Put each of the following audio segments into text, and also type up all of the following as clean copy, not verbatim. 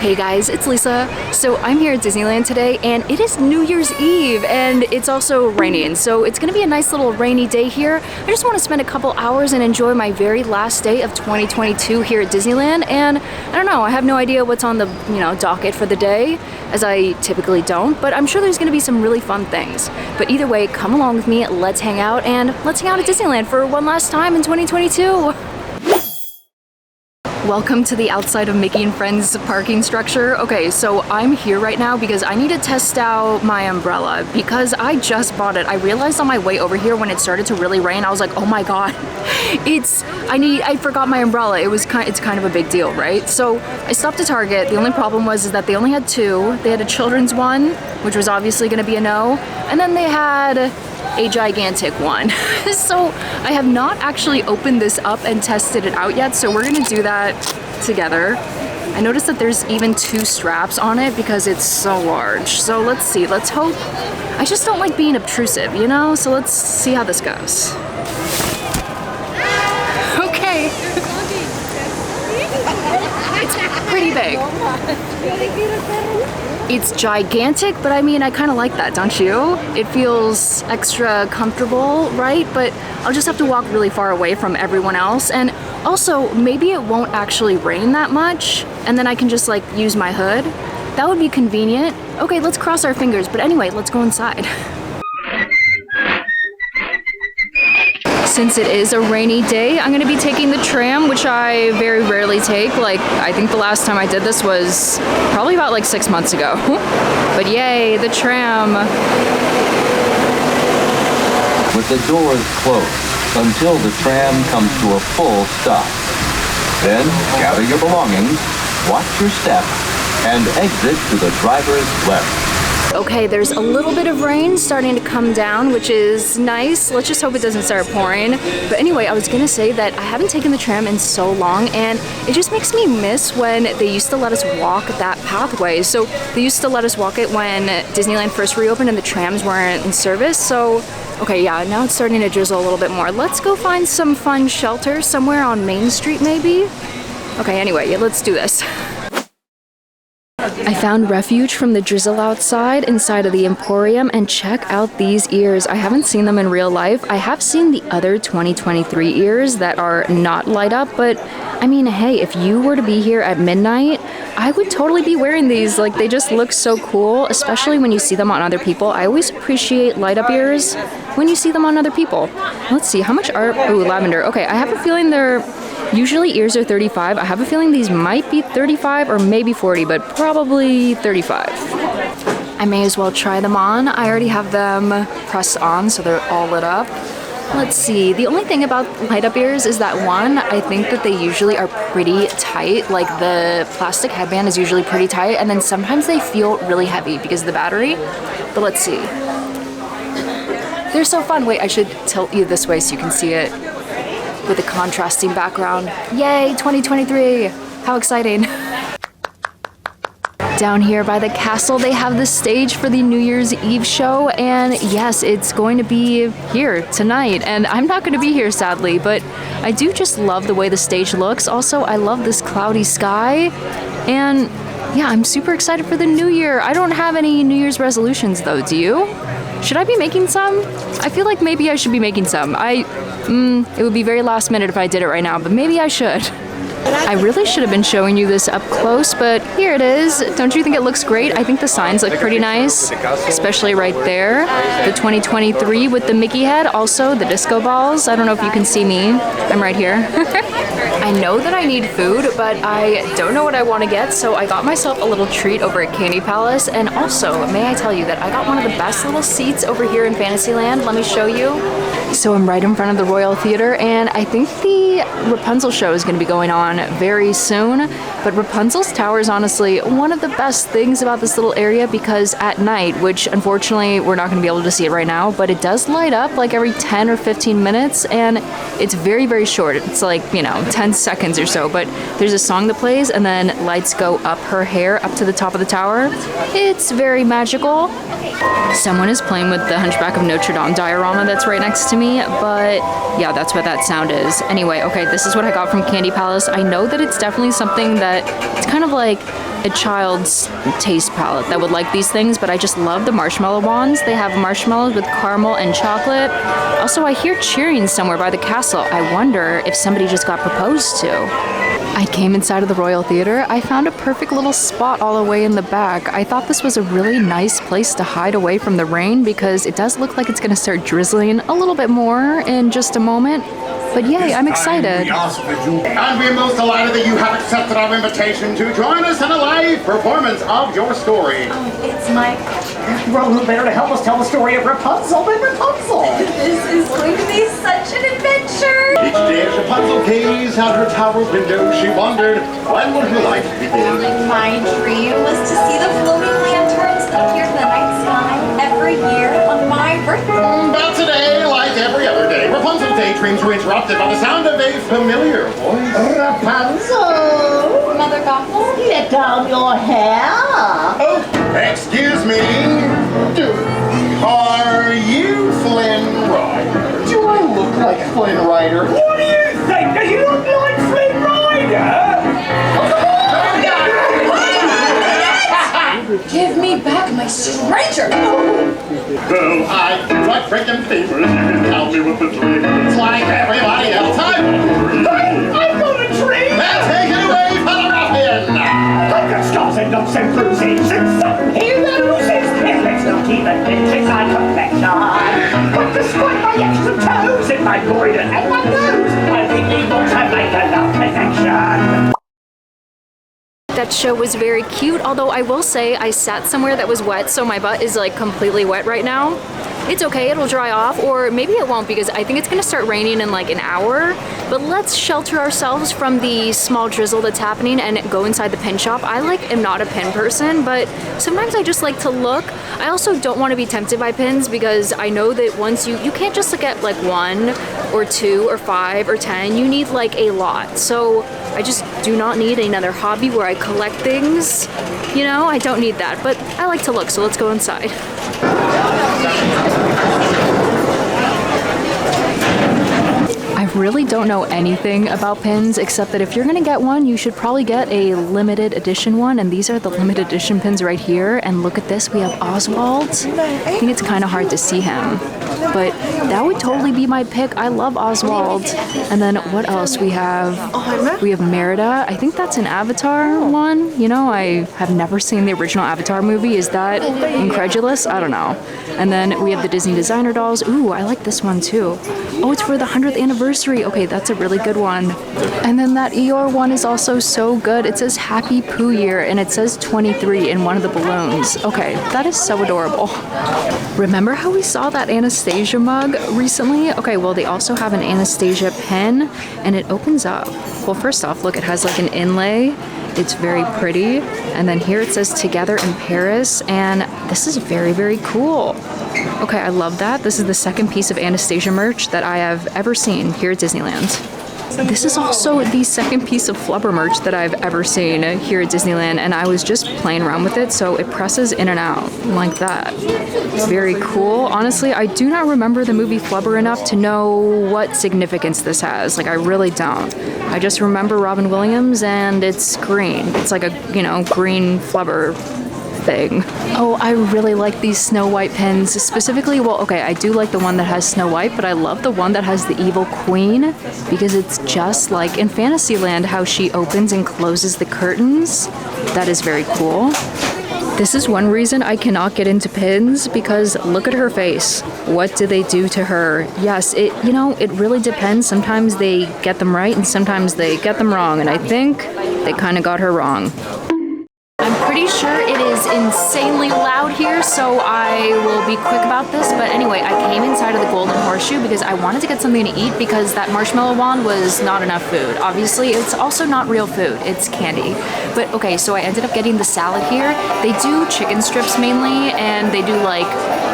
Hey guys, it's Lisa. So I'm here at Disneyland today and it is New Year's Eve and it's also rainy, and so it's gonna be a nice little rainy day here. I just want to spend a couple hours and enjoy my very last day of 2022 here at Disneyland, and I don't know, I have no idea what's on the docket for the day, as I typically don't, but I'm sure there's gonna be some really fun things. But either way, come along with me, let's hang out at Disneyland for one last time in 2022. Welcome to the outside of Mickey and Friends parking structure. Okay, so I'm here right now because I need to test out my umbrella because I just bought it. I realized on my way over here when it started to really rain, I was like, oh my god, I forgot my umbrella. It's kind of a big deal, right? So I stopped at Target. The only problem was that they only had two. They had a children's one, which was obviously gonna be a no, and then they had a gigantic one. So I have not actually opened this up and tested it out yet, so we're gonna do that together. I noticed that there's even two straps on it because it's so large. So let's see, let's hope. I just don't like being obtrusive, you know? So let's see how this goes. Okay. It's pretty big. It's gigantic, but I mean, I kind of like that, don't you? It feels extra comfortable, right? But I'll just have to walk really far away from everyone else. And also, maybe it won't actually rain that much, and then I can just like use my hood. That would be convenient. Okay, let's cross our fingers. But anyway, let's go inside. Since it is a rainy day, I'm gonna be taking the tram, which I very rarely take. Like, I think the last time I did this was probably about like 6 months ago. But yay, the tram. With the doors closed until the tram comes to a full stop. Then gather your belongings, watch your step, and exit to the driver's left. Okay, there's a little bit of rain starting to come down, which is nice. Let's just hope it doesn't start pouring. But anyway, I was gonna say that I haven't taken the tram in so long, and it just makes me miss when they used to let us walk that pathway. So they used to let us walk it when Disneyland first reopened and the trams weren't in service. So, okay, yeah, now it's starting to drizzle a little bit more. Let's go find some fun shelter somewhere on Main Street, maybe? Okay, anyway, yeah, let's do this. I found refuge from the drizzle outside inside of the Emporium, and check out these ears. I haven't seen them in real life. I have seen the other 2023 ears that are not light up, but I mean, hey, if you were to be here at midnight, I would totally be wearing these. Like, they just look so cool, especially when you see them on other people. I always appreciate light up ears when you see them on other people. Let's see, how much are, ooh, lavender. Okay, I have a feeling they're, usually ears are 35. I have a feeling these might be 35 or maybe 40, but probably 35. I may as well try them on. I already have them pressed on, so they're all lit up. Let's see, the only thing about light up ears is that one, I think that they usually are pretty tight. Like, the plastic headband is usually pretty tight, and then sometimes they feel really heavy because of the battery. But let's see. They're so fun. Wait, I should tilt you this way so you can see it with a contrasting background. Yay, 2023! How exciting. Down here by the castle, they have the stage for the New Year's Eve show, and yes, it's going to be here tonight, and I'm not going to be here sadly, but I do just love the way the stage looks. Also, I love this cloudy sky, and yeah, I'm super excited for the new year. I don't have any New Year's resolutions though, do you? Should I be making some? I feel like maybe I should be making some. It would be very last minute if I did it right now, but maybe I should. I really should have been showing you this up close, but here it is. Don't you think it looks great? I think the signs look pretty nice, especially right there. The 2023 with the Mickey head, also the disco balls. I don't know if you can see me. I'm right here. I know that I need food, but I don't know what I want to get, so I got myself a little treat over at Candy Palace, and also, may I tell you that I got one of the best little seats over here in Fantasyland. Let me show you. So I'm right in front of the Royal Theater, and I think the Rapunzel show is going to be going on very soon. But Rapunzel's Tower is honestly one of the best things about this little area, because at night, which unfortunately we're not going to be able to see it right now, but it does light up like every 10 or 15 minutes, and it's very, very short. It's like, 10 seconds or so, but there's a song that plays and then lights go up her hair up to the top of the tower. It's very magical. Someone is playing with the Hunchback of Notre Dame diorama that's right next to me, but yeah, that's what that sound is. Anyway, okay, this is what I got from Candy Palace. I know that it's definitely something that it's kind of like a child's taste palette that would like these things, but I just love the marshmallow wands. They have marshmallows with caramel and chocolate. Also, I hear cheering somewhere by the castle. I wonder if somebody just got proposed to. I came inside of the Royal Theater. I found a perfect little spot all the way in the back. I thought this was a really nice place to hide away from the rain because it does look like it's gonna start drizzling a little bit more in just a moment. But yay, I'm excited. And we're most delighted that you have accepted our invitation to join us in a live performance of your story. It's my Well, there to help us tell the story of Rapunzel and Rapunzel. This is going to be such an adventure. Each day as Rapunzel gazed out her tower window, she wondered, when would her life begin? My dream was to see the floating lanterns appear in the night sky every year on my birthday. But today, like every other day, Rapunzel's daydreams were interrupted by the sound of a familiar voice. Rapunzel, Mother Gothel? let down your hair. Oh, excuse me. Are you Flynn Rider? Do I look like Flynn Rider? What do you think? Do you look like Flynn Rider? Give me back my stranger! Though I do like freaking fevers, you can count me with the dream. It's like everybody else. I've got a dream. Now take it away, Father Ruffian! I've got scars and lumps and bruises and some here and oozes. It lets not even pinch my complexion. But despite my extra toes and my goiter and my nose, I think able to make a love connection. That show was very cute, although I will say I sat somewhere that was wet, so my butt is like completely wet right now. It's okay, it'll dry off, or maybe it won't because I think it's gonna start raining in like an hour. But let's shelter ourselves from the small drizzle that's happening and go inside the pin shop. I am not a pin person, but sometimes I just like to look. I also don't want to be tempted by pins because I know that once you can't just look at like 1 or 2 or 5 or 10, you need like a lot. So I just do not need another hobby where I collect things. You know, I don't need that, but I like to look, so let's go inside. I really don't know anything about pins except that if you're gonna get one, you should probably get a limited edition one, and these are the limited edition pins right here. And look at this, we have Oswald. I think it's kind of hard to see him, but that would totally be my pick. I love Oswald. And then what else we have? We have Merida. I think that's an Avatar one. You know, I have never seen the original Avatar movie. Is that incredulous? I don't know. And then we have the Disney designer dolls. Ooh, I like this one too. Oh, it's for the 100th anniversary. Okay, that's a really good one. And then that Eeyore one is also so good. It says Happy Poo Year and it says 23 in one of the balloons. Okay, that is so adorable. Remember how we saw that Anastasia mug recently? Okay, well, they also have an Anastasia pen and it opens up. Well, first off, look, it has like an inlay. It's very pretty. And then here it says Together in Paris, and this is very, very cool. Okay, I love that. This is the second piece of Anastasia merch that I have ever seen here at Disneyland. This is also the second piece of Flubber merch that I've ever seen here at Disneyland, and I was just playing around with it, so it presses in and out like that. Very cool. Honestly, I do not remember the movie Flubber enough to know what significance this has. Like, I really don't. I just remember Robin Williams, and it's green. It's like a, you know, green Flubber thing. Oh, I really like these Snow White pins. Specifically, well, okay, I do like the one that has Snow White, but I love the one that has the evil queen because it's just like in Fantasyland how she opens and closes the curtains. That is very cool. This is one reason I cannot get into pins because look at her face. What do they do to her? Yes, it really depends. Sometimes they get them right and sometimes they get them wrong, and I think they kind of got her wrong. I'm pretty sure it is insanely loud here, so I will be quick about this. But anyway, I came inside of the Golden Horseshoe because I wanted to get something to eat because that marshmallow wand was not enough food. Obviously, it's also not real food. It's candy. But okay, so I ended up getting the salad here. They do chicken strips mainly, and they do like,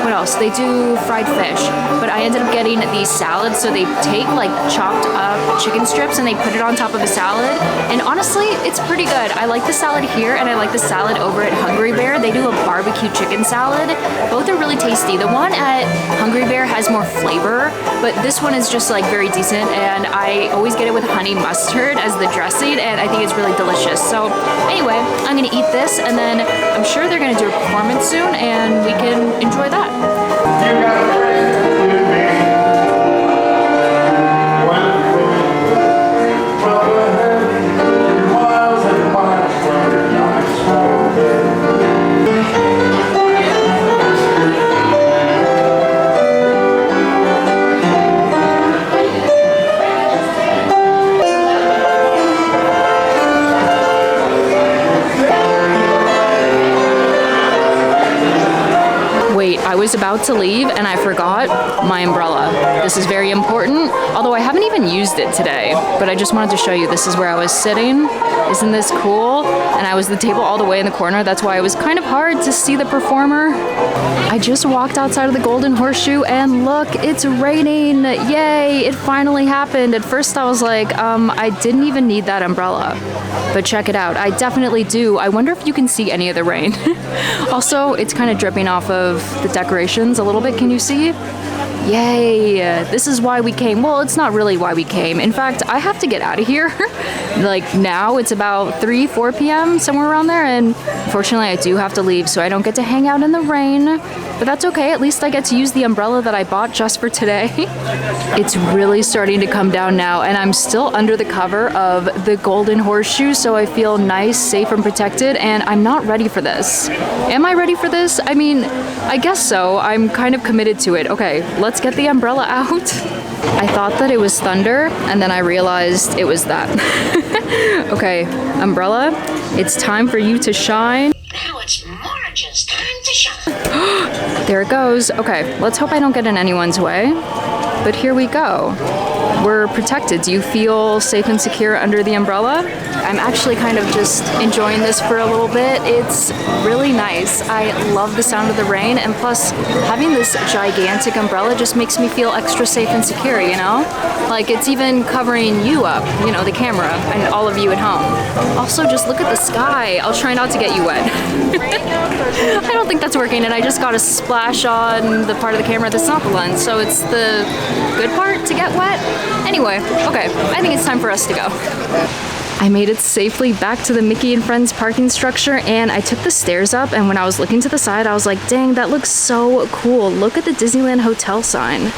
what else? They do fried fish. But I ended up getting the salad, so they take like chopped up chicken strips and they put it on top of a salad. And honestly, it's pretty good. I like the salad here, and I like the salad over at Hungry Bear, they do a barbecue chicken salad. Both are really tasty. The one at Hungry Bear has more flavor, but this one is just like very decent, and I always get it with honey mustard as the dressing, and I think it's really delicious. So anyway, I'm gonna eat this, and then I'm sure they're gonna do a performance soon, and we can enjoy that. You got a friend with me. Wait, I was about to leave and I forgot my umbrella. This is very important, although I haven't even used it today, but I just wanted to show you this is where I was sitting. Isn't this cool? And I was the table all the way in the corner. That's why it was kind of hard to see the performer. I just walked outside of the Golden Horseshoe and look, it's raining. Yay, it finally happened. At first I was like, I didn't even need that umbrella. But check it out, I definitely do. I wonder if you can see any of the rain. Also, it's kind of dripping off of the decorations a little bit. Can you see? Yay, this is why we came. Well, it's not really why we came. In fact, I have to get out of here. Like now it's about 4 p.m., somewhere around there, and unfortunately I do have to leave, so I don't get to hang out in the rain. But that's okay, at least I get to use the umbrella that I bought just for today. It's really starting to come down now, and I'm still under the cover of the Golden Horseshoe, so I feel nice, safe, and protected, and I'm not ready for this. Am I ready for this? I mean, I guess so. I'm kind of committed to it. Okay, let's get the umbrella out. I thought that it was thunder, and then I realized it was that. Okay, umbrella, it's time for you to shine. Now it's Marge's time to shine. There it goes. Okay, let's hope I don't get in anyone's way. But here we go. We're protected. Do you feel safe and secure under the umbrella? I'm actually kind of just enjoying this for a little bit. It's really nice. I love the sound of the rain, and plus having this gigantic umbrella just makes me feel extra safe and secure, you know? Like it's even covering you up, you know, the camera, and all of you at home. Also, just look at the sky. I'll try not to get you wet. I don't think that's working, and I just got a splash on the part of the camera that's not the lens, so it's the good part to get wet. Anyway, okay, I think it's time for us to go. I made it safely back to the Mickey and Friends parking structure, and I took the stairs up, and when I was looking to the side, I was like, dang, that looks so cool. Look at the Disneyland Hotel sign.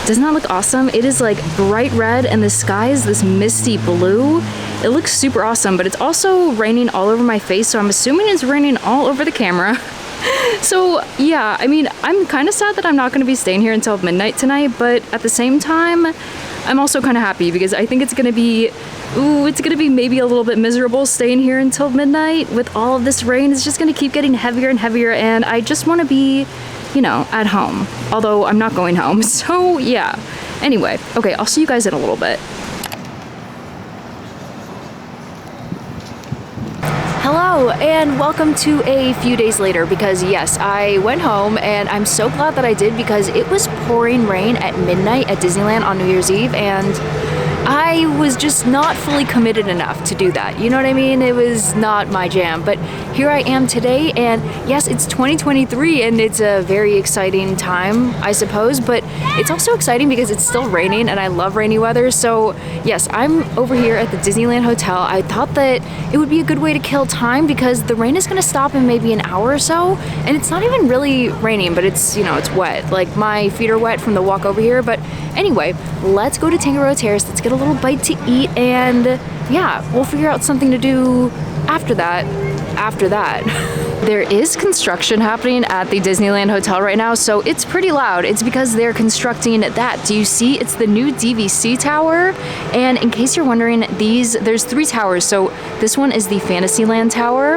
Doesn't that look awesome? It is like bright red, and the sky is this misty blue. It looks super awesome, but it's also raining all over my face, so I'm assuming it's raining all over the camera. So yeah, I mean, I'm kind of sad that I'm not going to be staying here until midnight tonight, but at the same time, I'm also kind of happy because I think it's going to be maybe a little bit miserable staying here until midnight with all of this rain. It's just going to keep getting heavier and heavier, and I just want to be, you know, at home. Although I'm not going home, so yeah. Anyway, okay, I'll see you guys in a little bit. Hello and welcome to a few days later, because yes, I went home and I'm so glad that I did because it was pouring rain at midnight at Disneyland on New Year's Eve, and I was just not fully committed enough to do that. You know what I mean? It was not my jam, but here I am today, and yes, it's 2023 and it's a very exciting time, I suppose, but it's also exciting because it's still raining and I love rainy weather. So yes, I'm over here at the Disneyland Hotel. I thought that it would be a good way to kill time because the rain is going to stop in maybe an hour or so, and it's not even really raining, but it's, you know, it's wet. Like my feet are wet from the walk over here. But anyway, let's go to Tangaroa Terrace. Let's get a little bite to eat, and yeah, we'll figure out something to do after that. There is construction happening at the Disneyland Hotel right now, so it's pretty loud. It's because they're constructing that. Do you see? It's the new DVC tower. And in case you're wondering, there's 3 towers. So this one is the Fantasyland tower,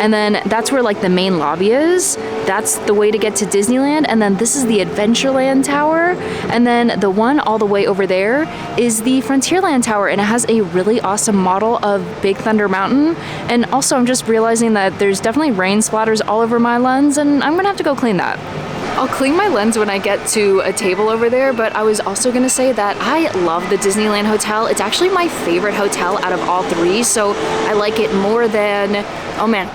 and then that's where like the main lobby is. That's the way to get to Disneyland. And then this is the Adventureland tower, and then the one all the way over there is the Frontierland tower, and it has a really awesome model of Big Thunder Mountain. And also I'm just realizing that there's definitely rain splatters all over my lens, and I'm gonna have to go clean that. I'll clean my lens when I get to a table over there, but I was also gonna say that I love the Disneyland Hotel. It's actually my favorite hotel out of all three, so I like it more than, oh man,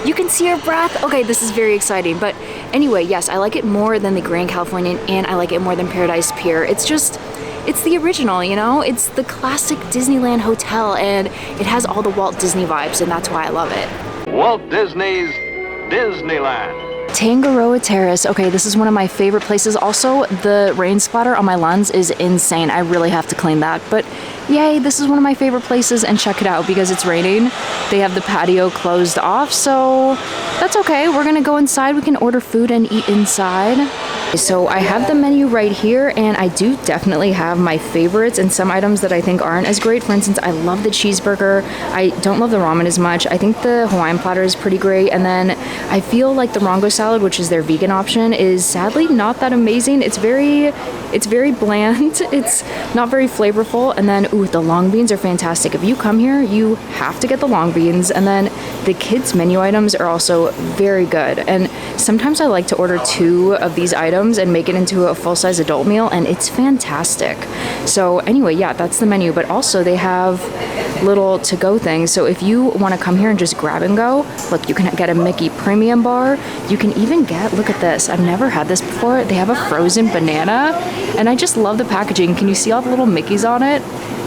you can see her breath? Okay, this is very exciting, but anyway, yes, I like it more than the Grand Californian, and I like it more than Paradise Pier. It's just, it's the original, you know? It's the classic Disneyland Hotel, and it has all the Walt Disney vibes, and that's why I love it. Walt Disney's Disneyland. Tangaroa Terrace. Okay, this is one of my favorite places. Also, the rain splatter on my lens is insane. I really have to clean that. But yay, this is one of my favorite places, and check it out because it's raining. They have the patio closed off, so that's okay. We're gonna go inside. We can order food and eat inside. So I have the menu right here, and I do definitely have my favorites and some items that I think aren't as great. For instance, I love the cheeseburger. I don't love the ramen as much. I think the Hawaiian platter is pretty great, and then I feel like the rongo salad, which is their vegan option, is sadly not that amazing. It's very bland. It's not very flavorful. And then, ooh, the long beans are fantastic. If you come here, you have to get the long beans. And then the kids' menu items are also very good. And sometimes I like to order 2 of these items and make it into a full-size adult meal, and it's fantastic. So anyway, yeah, that's the menu. But also they have little to-go things. So if you want to come here and just grab and go, look, you can get a Mickey premium bar. You can even get, look at this. I've never had this before. They have a frozen banana, and I just love the packaging. Can you see all the little Mickeys on it?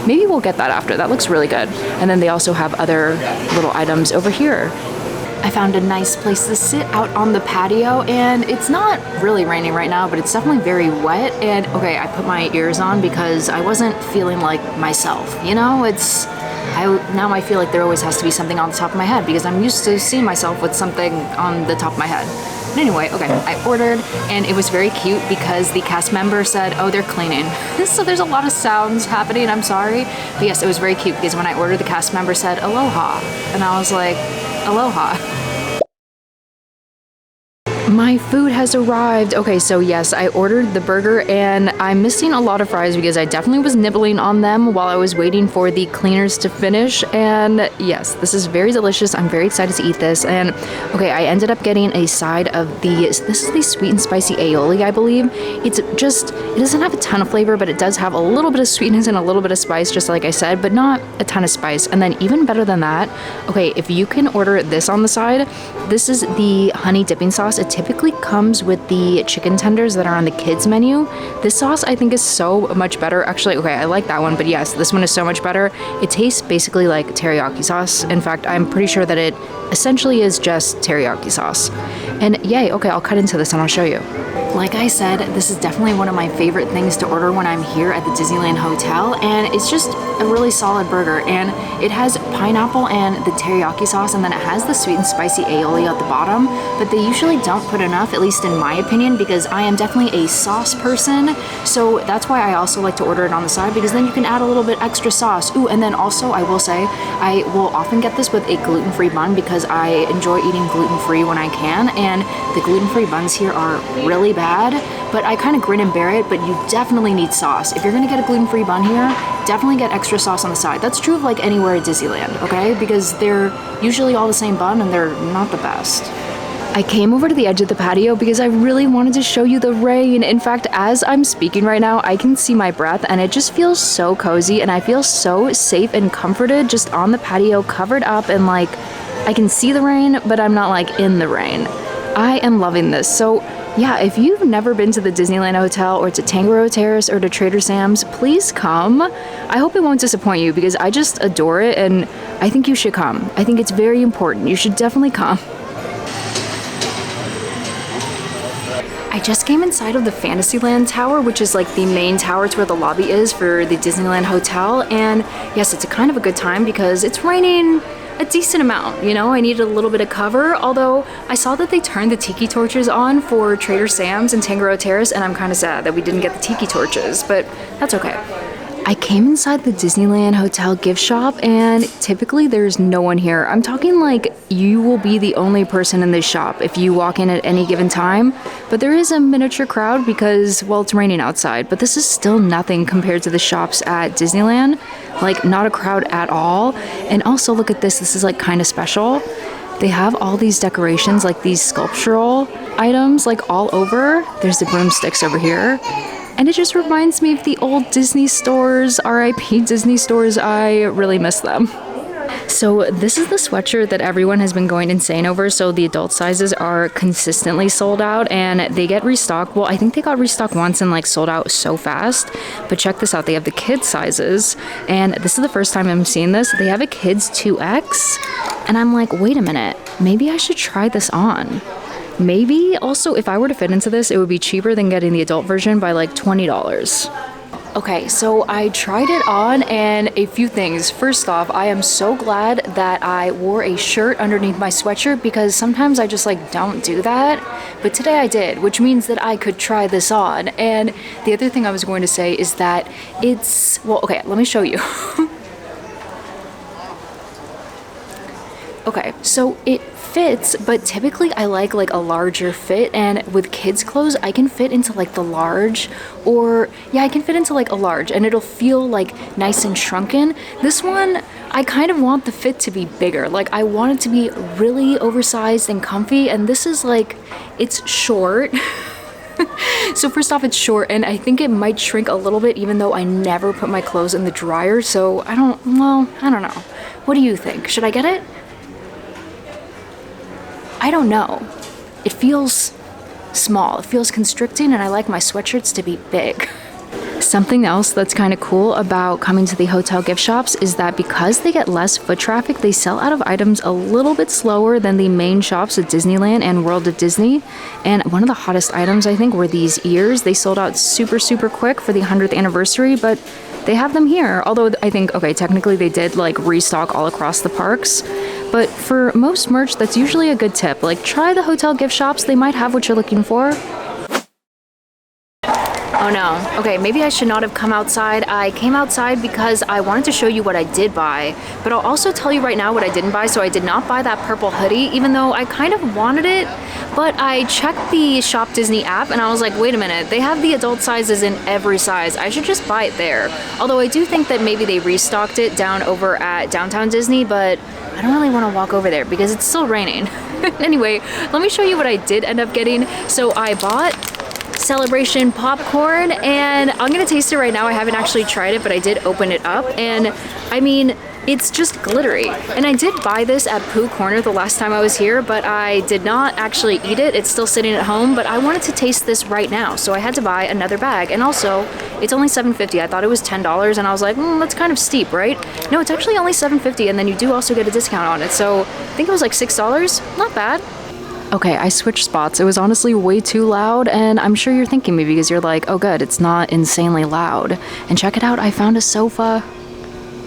Maybe we'll get that after. That looks really good. And then they also have other little items over here. I found a nice place to sit out on the patio, and it's not really raining right now, but it's definitely very wet. And okay, I put my ears on because I wasn't feeling like myself, you know? Now I feel like there always has to be something on the top of my head because I'm used to seeing myself with something on the top of my head. But anyway, okay, I ordered, and it was very cute because the cast member said, oh, they're cleaning. So there's a lot of sounds happening, I'm sorry. But yes, it was very cute because when I ordered, the cast member said, aloha. And I was like, aloha. My food has arrived. Okay, so yes, I ordered the burger, and I'm missing a lot of fries because I definitely was nibbling on them while I was waiting for the cleaners to finish. And yes, this is very delicious. I'm very excited to eat this. And okay, I ended up getting a side of this is the sweet and spicy aioli, I believe. It doesn't have a ton of flavor, but it does have a little bit of sweetness and a little bit of spice, just like I said, but not a ton of spice. And then even better than that, okay, if you can order this on the side, this is the honey dipping sauce. It typically comes with the chicken tenders that are on the kids menu. This sauce I think is so much better. Actually, okay, I like that one, but yes, this one is so much better. It tastes basically like teriyaki sauce. In fact, I'm pretty sure that it essentially is just teriyaki sauce. And yay, okay, I'll cut into this and I'll show you. Like I said, this is definitely one of my favorite things to order when I'm here at the Disneyland Hotel, and it's just a really solid burger, and it has pineapple and the teriyaki sauce, and then it has the sweet and spicy aioli at the bottom, but they usually don't put enough, at least in my opinion, because I am definitely a sauce person, so that's why I also like to order it on the side, because then you can add a little bit extra sauce. Ooh, and then also I will say, I will often get this with a gluten-free bun because I enjoy eating gluten-free when I can, and the gluten-free buns here are really bad, but I kind of grin and bear it, but you definitely need sauce. If you're gonna get a gluten-free bun here, definitely get extra sauce on the side. That's true of like anywhere at Disneyland, okay? Because they're usually all the same bun and they're not the best. I came over to the edge of the patio because I really wanted to show you the rain. In fact, as I'm speaking right now, I can see my breath, and it just feels so cozy, and I feel so safe and comforted just on the patio, covered up, and like I can see the rain, but I'm not like in the rain. I am loving this. So yeah, if you've never been to the Disneyland Hotel or to Tangaroa Terrace or to Trader Sam's, please come. I hope it won't disappoint you because I just adore it, and I think you should come. I think it's very important. You should definitely come. I just came inside of the Fantasyland tower, which is like the main tower to where the lobby is for the Disneyland Hotel, and yes, it's a kind of a good time because it's raining a decent amount, you know. I needed a little bit of cover, although I saw that they turned the tiki torches on for Trader Sam's and Tangaroa Terrace, and I'm kind of sad that we didn't get the tiki torches, but that's okay. I came inside the Disneyland Hotel gift shop, and typically there's no one here. I'm talking like you will be the only person in this shop if you walk in at any given time, but there is a miniature crowd because, well, it's raining outside, but this is still nothing compared to the shops at Disneyland. Like, not a crowd at all. And also, look at this. This is like kind of special. They have all these decorations, like these sculptural items like all over. There's the broomsticks over here. And it just reminds me of the old Disney stores, RIP Disney stores. I really miss them. So this is the sweatshirt that everyone has been going insane over. So the adult sizes are consistently sold out and they get restocked. Well, I think they got restocked once and like sold out so fast. But check this out. They have the kids sizes. And this is the first time I'm seeing this. They have a kids 2X. And I'm like, wait a minute. Maybe I should try this on. Maybe also if I were to fit into this, it would be cheaper than getting the adult version by like $20. Okay, so I tried it on and a few things. First off, I am so glad that I wore a shirt underneath my sweatshirt because sometimes I just like don't do that. But today I did, which means that I could try this on. And the other thing I was going to say is that it's, well, okay, let me show you. Okay, so it fits, but typically I like a larger fit, and with kids clothes I can fit into like the large, or yeah, I can fit into like a large and it'll feel like nice and shrunken. This one, I kind of want the fit to be bigger. Like I want it to be really oversized and comfy, and this is like, it's short. So first off, it's short and I think it might shrink a little bit even though I never put my clothes in the dryer, so I don't know. What do you think? Should I get it? I don't know. It feels small, it feels constricting, and I like my sweatshirts to be big. Something else that's kind of cool about coming to the hotel gift shops is that because they get less foot traffic, they sell out of items a little bit slower than the main shops at Disneyland and World of Disney. And one of the hottest items, I think, were these ears. They sold out super, super quick for the 100th anniversary, but they have them here. Although I think, okay, technically they did like restock all across the parks. But for most merch, that's usually a good tip. Like, try the hotel gift shops. They might have what you're looking for. Oh no. Okay, maybe I should not have come outside. I came outside because I wanted to show you what I did buy. But I'll also tell you right now what I didn't buy. So I did not buy that purple hoodie, even though I kind of wanted it. But I checked the Shop Disney app and I was like, wait a minute, they have the adult sizes in every size. I should just buy it there. Although I do think that maybe they restocked it down over at Downtown Disney, but I don't really want to walk over there because it's still raining. Anyway, let me show you what I did end up getting. So I bought Celebration popcorn and I'm gonna taste it right now. I haven't actually tried it, but I did open it up and I mean, it's just glittery. And I did buy this at Pooh Corner the last time I was here, but I did not actually eat it. It's still sitting at home, but I wanted to taste this right now. So I had to buy another bag. And also, it's only $7.50. I thought it was $10 and I was like, that's kind of steep, right? No, it's actually only $7.50 and then you do also get a discount on it. So I think it was like $6. Not bad. Okay, I switched spots. It was honestly way too loud, and I'm sure you're thinking me because you're like, oh good, it's not insanely loud. And check it out, I found a sofa.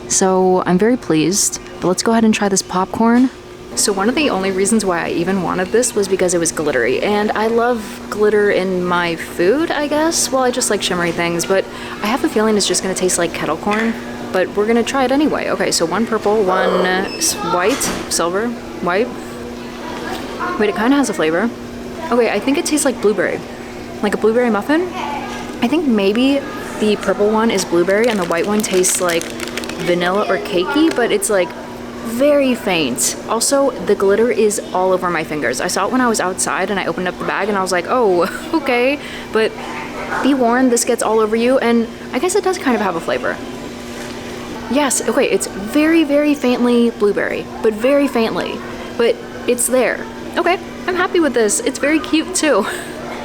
So I'm very pleased, but let's go ahead and try this popcorn. So one of the only reasons why I even wanted this was because it was glittery, and I love glitter in my food, I guess. Well, I just like shimmery things, but I have a feeling it's just gonna taste like kettle corn, but we're gonna try it anyway. Okay, so one purple, one white, silver, white. Wait, it kind of has a flavor. Okay, I think it tastes like blueberry. Like a blueberry muffin? I think maybe the purple one is blueberry and the white one tastes like vanilla or cakey, but it's like very faint. Also, the glitter is all over my fingers. I saw it when I was outside and I opened up the bag and I was like, oh, okay. But be warned, this gets all over you, and I guess it does kind of have a flavor. Yes, okay, it's very, very faintly blueberry, but very faintly. But it's there. Okay, I'm happy with this. It's very cute too.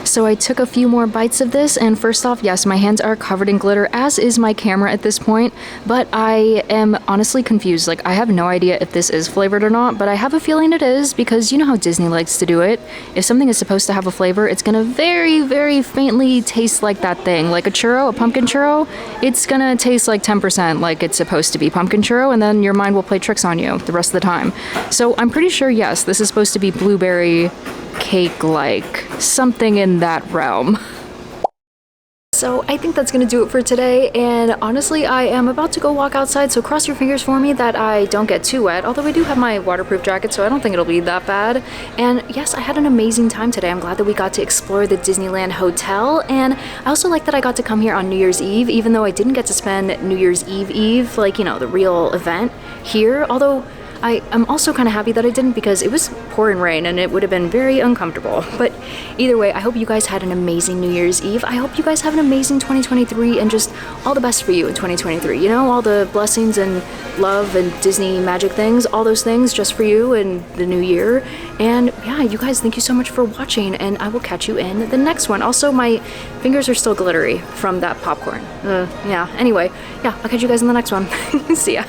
So I took a few more bites of this, and first off, yes, my hands are covered in glitter, as is my camera at this point, but I am honestly confused. Like, I have no idea if this is flavored or not, but I have a feeling it is, because you know how Disney likes to do it. If something is supposed to have a flavor, it's gonna very, very faintly taste like that thing. Like a churro, a pumpkin churro, it's gonna taste like 10% like it's supposed to be pumpkin churro, and then your mind will play tricks on you the rest of the time. So I'm pretty sure, yes, this is supposed to be blueberry cake-like, something in that realm. So I think that's gonna do it for today, and honestly I am about to go walk outside, so cross your fingers for me that I don't get too wet, although I do have my waterproof jacket, so I don't think it'll be that bad. And yes, I had an amazing time today. I'm glad that we got to explore the Disneyland Hotel, and I also like that I got to come here on New Year's Eve, even though I didn't get to spend New Year's Eve, like, you know, the real event here, although I'm also kind of happy that I didn't because it was pouring rain and it would have been very uncomfortable. But either way, I hope you guys had an amazing New Year's Eve. I hope you guys have an amazing 2023 and just all the best for you in 2023. You know, all the blessings and love and Disney magic things, all those things just for you in the new year. And yeah, you guys, thank you so much for watching, and I will catch you in the next one. Also, my fingers are still glittery from that popcorn. Yeah, anyway, yeah, I'll catch you guys in the next one. See ya.